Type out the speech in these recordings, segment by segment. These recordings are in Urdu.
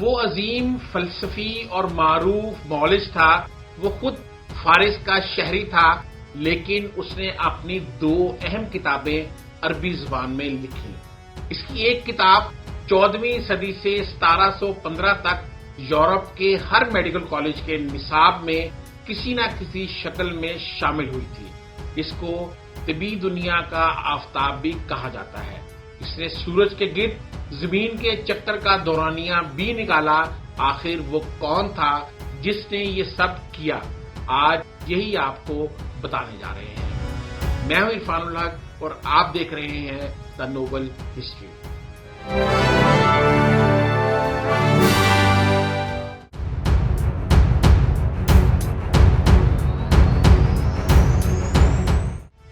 وہ عظیم فلسفی اور معروف مولج تھا. وہ خود فارس کا شہری تھا، لیکن اس نے اپنی 2 اہم کتابیں عربی زبان میں لکھی. اس کی ایک کتاب 14ویں صدی سے 1715 تک یورپ کے ہر میڈیکل کالج کے نصاب میں کسی نہ کسی شکل میں شامل ہوئی تھی. اس کو طبی دنیا کا آفتاب بھی کہا جاتا ہے. اس نے سورج کے گرد زمین کے چکر کا دورانیہ بھی نکالا. آخر وہ کون تھا جس نے یہ سب کیا؟ آج یہی آپ کو بتانے جا رہے ہیں. میں ہوں عرفان الحق اور آپ دیکھ رہے ہیں دا نوبل ہسٹری.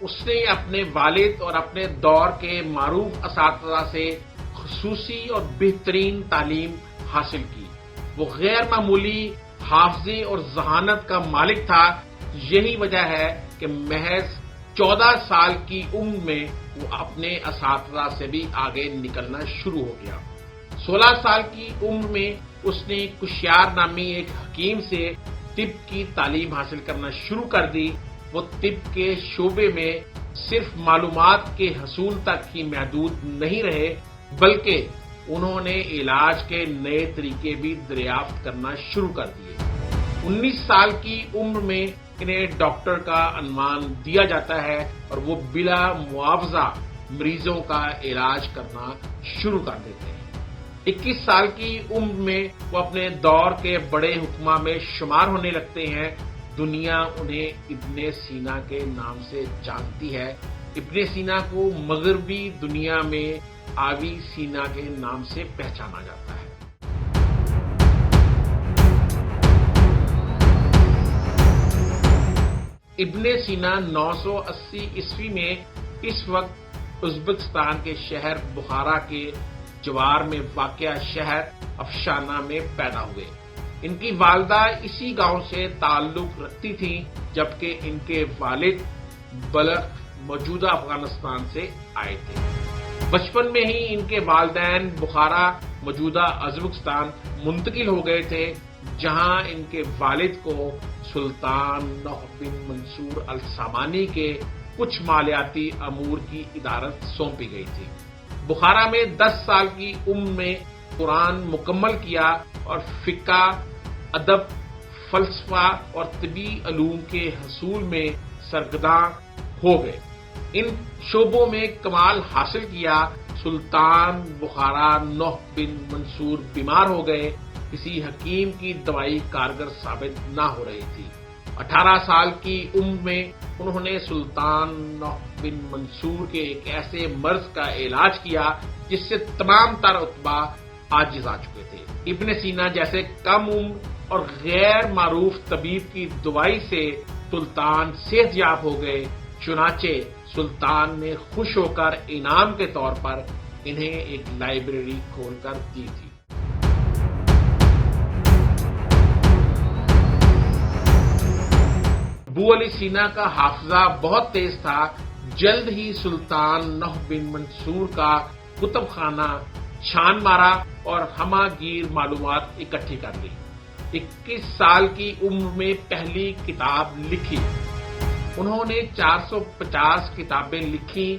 اس نے اپنے والد اور اپنے دور کے معروف اساتذہ سے خصوصی اور بہترین تعلیم حاصل کی. وہ غیر معمولی حافظے اور ذہانت کا مالک تھا. یہی وجہ ہے کہ محض 14 سال کی عمر میں وہ اپنے اساتذہ سے بھی آگے نکلنا شروع ہو گیا. 16 سال کی عمر میں اس نے کشیار نامی ایک حکیم سے طب کی تعلیم حاصل کرنا شروع کر دی. وہ طب کے شعبے میں صرف معلومات کے حصول تک ہی محدود نہیں رہے، بلکہ انہوں نے علاج کے نئے طریقے بھی دریافت کرنا شروع کر دیے. 19 سال کی عمر میں انہیں ڈاکٹر کا عنوان دیا جاتا ہے اور وہ بلا معاوضہ مریضوں کا علاج کرنا شروع کر دیتے ہیں. 21 سال کی عمر میں وہ اپنے دور کے بڑے حکما میں شمار ہونے لگتے ہیں. دنیا انہیں ابن سینا کے نام سے جانتی ہے. ابن سینا کو مغربی دنیا میں آوی سینا کے نام سے پہچانا جاتا ہے. ابن سینا 980 عیسوی میں اس وقت ازبکستان کے شہر بخارا کے جوار میں واقع شہر افشانہ میں پیدا ہوئے. ان کی والدہ اسی گاؤں سے تعلق رکھتی تھیں، جبکہ ان کے والد بلخ موجودہ افغانستان سے آئے تھے. بچپن میں ہی ان کے والدین بخارا موجودہ ازبکستان منتقل ہو گئے تھے، جہاں ان کے والد کو سلطان نوح بن منصور السامانی کے کچھ مالیاتی امور کی ادارت سونپی گئی تھی. بخارا میں 10 سال کی عمر میں قرآن مکمل کیا اور فقہ، ادب، فلسفہ اور طبی علوم کے حصول میں سرگرداں ہو گئے. ان شعبوں میں کمال حاصل کیا. سلطان بخارا نوح بن منصور بیمار ہو گئے. کسی حکیم کی دوائی کارگر ثابت نہ ہو رہی تھی. 18 سال کی عمر میں انہوں نے سلطان نوح بن منصور کے ایک ایسے مرض کا علاج کیا جس سے تمام تر اتباع عاجز آ چکے تھے. ابن سینا جیسے کم عمر اور غیر معروف طبیب کی دوائی سے سلطان صحت یاب ہو گئے. چنانچہ سلطان نے خوش ہو کر انعام کے طور پر انہیں ایک لائبریری کھول کر دی تھی. ابو علی سینا کا حافظہ بہت تیز تھا. جلد ہی سلطان نوح بن منصور کا کتب خانہ چھان مارا اور ہمہ گیر معلومات اکٹھی کر لی. 21 سال کی عمر میں پہلی کتاب لکھی. انہوں نے 450 کتابیں لکھی،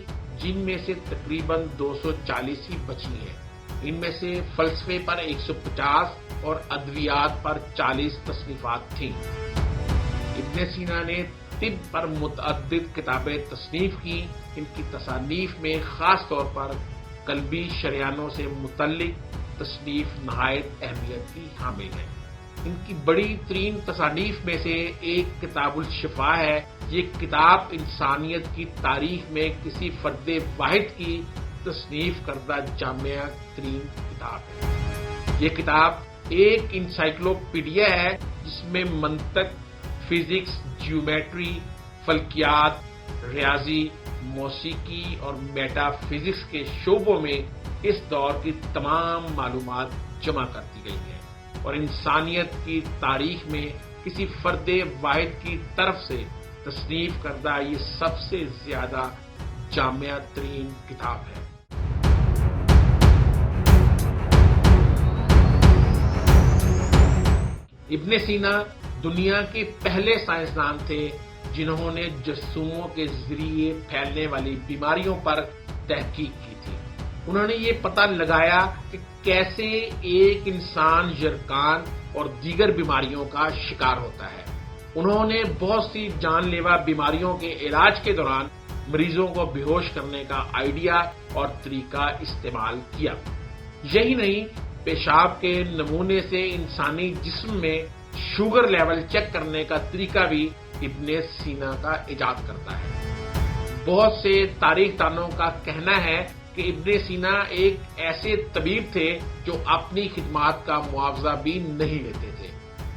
جن میں سے تقریباً 240 ہی بچی ہیں. ان میں سے فلسفے پر 150 اور ادویات پر 40 تصنیفات تھیں. ابن سینا نے طب پر متعدد کتابیں تصنیف کی. ان کی تصانیف میں خاص طور پر قلبی شریانوں سے متعلق تصنیف نہایت اہمیت کی حامل ہے. ان کی بڑی ترین تصانیف میں سے ایک کتاب الشفا ہے. یہ کتاب انسانیت کی تاریخ میں کسی فرد واحد کی تصنیف کردہ جامع ترین کتاب ہے. یہ کتاب ایک انسائکلوپیڈیا ہے جس میں منطق، فزکس، جیومیٹری، فلکیات، ریاضی، موسیقی اور میٹا فزکس کے شعبوں میں اس دور کی تمام معلومات جمع کر دی گئی ہیں اور انسانیت کی تاریخ میں کسی فرد واحد کی طرف سے تصنیف کردہ یہ سب سے زیادہ جامع ترین کتاب ہے. ابن سینا دنیا کے پہلے سائنسدان تھے جنہوں نے جرثوموں کے ذریعے پھیلنے والی بیماریوں پر تحقیق کی تھی۔ انہوں نے یہ پتہ لگایا کہ کیسے ایک انسان یرقان اور دیگر بیماریوں کا شکار ہوتا ہے۔ انہوں نے بہت سی جان لیوا بیماریوں کے علاج کے دوران مریضوں کو بے ہوش کرنے کا آئیڈیا اور طریقہ استعمال کیا۔ یہی نہیں، پیشاب کے نمونے سے انسانی جسم میں شوگر لیول چیک کرنے کا طریقہ بھی ابن سینا کا ایجاد کرتا ہے۔ بہت سے تاریخ دانوں کا کہنا ہے کہ ابن سینا ایک ایسے طبیب تھے جو اپنی خدمات کا معاوضہ بھی نہیں لیتے تھے۔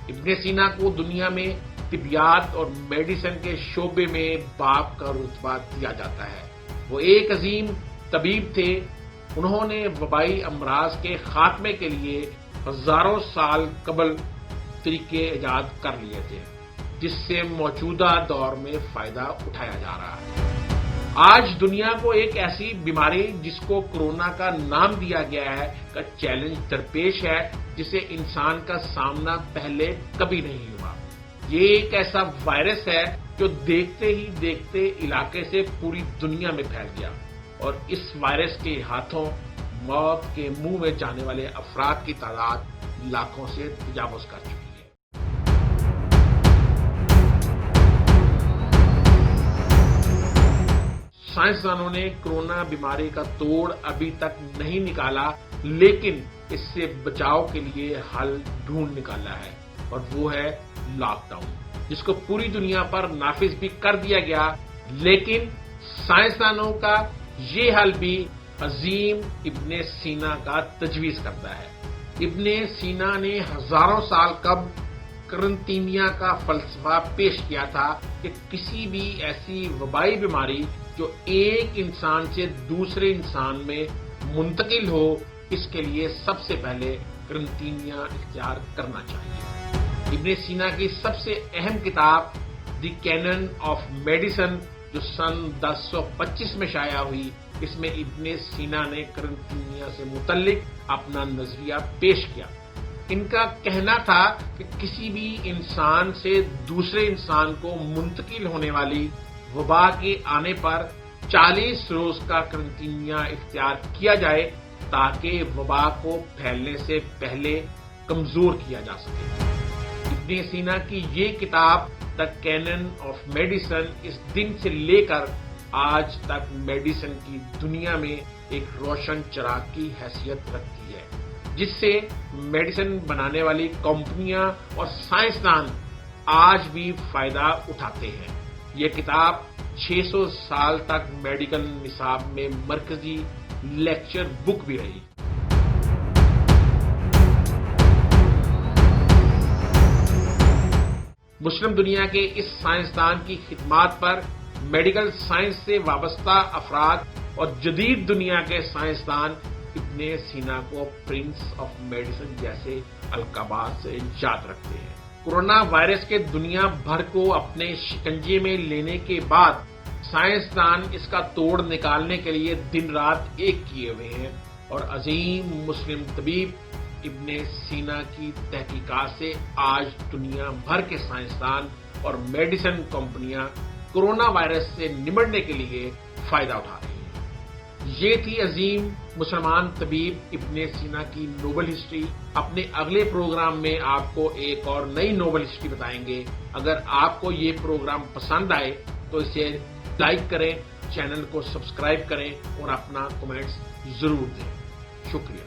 ابن سینا کو دنیا میں طبیات اور میڈیسن کے شعبے میں باپ کا رتبہ دیا جاتا ہے۔ وہ ایک عظیم طبیب تھے۔ انہوں نے وبائی امراض کے خاتمے کے لیے ہزاروں سال قبل طریقے ایجاد کر لیے تھے، جس سے موجودہ دور میں فائدہ اٹھایا جا رہا ہے۔ آج دنیا کو ایک ایسی بیماری جس کو کورونا کا نام دیا گیا ہے کا چیلنج درپیش ہے، جسے انسان کا سامنا پہلے کبھی نہیں ہوا۔ یہ ایک ایسا وائرس ہے جو دیکھتے ہی دیکھتے علاقے سے پوری دنیا میں پھیل گیا، اور اس وائرس کے ہاتھوں موت کے منہ میں جانے والے افراد کی تعداد لاکھوں سے تجاوز کر چکی ہے۔ سائنسدانوں نے کورونا بیماری کا توڑ ابھی تک نہیں نکالا، لیکن اس سے بچاؤ کے لیے حل ڈھونڈ نکالا ہے، اور وہ ہے لاک ڈاؤن، جس کو پوری دنیا پر نافذ بھی کر دیا گیا۔ لیکن سائنسدانوں کا یہ حل بھی عظیم ابن سینا کا تجویز کرتا ہے۔ ابن سینا نے ہزاروں سال قبل قرنطینیہ کا فلسفہ پیش کیا تھا کہ کسی بھی ایسی وبائی بیماری جو ایک انسان سے دوسرے انسان میں منتقل ہو، اس کے لیے سب سے پہلے قرنطینیہ اختیار کرنا چاہیے۔ ابن سینا کی سب سے اہم کتاب دی کینن آف میڈیسن، جو سن 1025 میں شائع ہوئی، اس میں ابن سینا نے قرنطینیہ سے متعلق اپنا نظریہ پیش کیا۔ ان کا کہنا تھا کہ کسی بھی انسان سے دوسرے انسان کو منتقل ہونے والی وبا کے آنے پر 40 روز کا قرنطینیہ اختیار کیا جائے تاکہ وبا کو پھیلنے سے پہلے کمزور کیا جا سکے۔ ابن سینا کی یہ کتاب دی کینن آف میڈیسن اس دن سے لے کر آج تک میڈیسن کی دنیا میں ایک روشن چراغ کی حیثیت رکھتی ہے، جس سے میڈیسن بنانے والی کمپنیاں اور سائنسدان آج بھی فائدہ اٹھاتے ہیں۔ یہ کتاب 600 سال تک میڈیکل نصاب میں مرکزی لیکچر بک بھی رہی۔ مسلم دنیا کے اس سائنسدان کی خدمات پر میڈیکل سائنس سے وابستہ افراد اور جدید دنیا کے سائنسدان ابن سینا کو پرنس آف میڈیسن جیسے القابات سے یاد رکھتے ہیں۔ کورونا وائرس کے دنیا بھر کو اپنے شکنجے میں لینے کے بعد سائنسدان اس کا توڑ نکالنے کے لیے دن رات ایک کیے ہوئے ہیں، اور عظیم مسلم طبیب ابن سینا کی تحقیقات سے آج دنیا بھر کے سائنسدان اور میڈیسن کمپنیاں کورونا وائرس سے نمٹنے کے لیے فائدہ اٹھا رہی ہیں۔ یہ تھی عظیم مسلمان طبیب ابن سینا کی نوبل ہسٹری۔ اپنے اگلے پروگرام میں آپ کو ایک اور نئی نوبل ہسٹری بتائیں گے۔ اگر آپ کو یہ پروگرام پسند آئے تو اسے لائک کریں، چینل کو سبسکرائب کریں اور اپنا کمنٹس ضرور دیں۔ شکریہ۔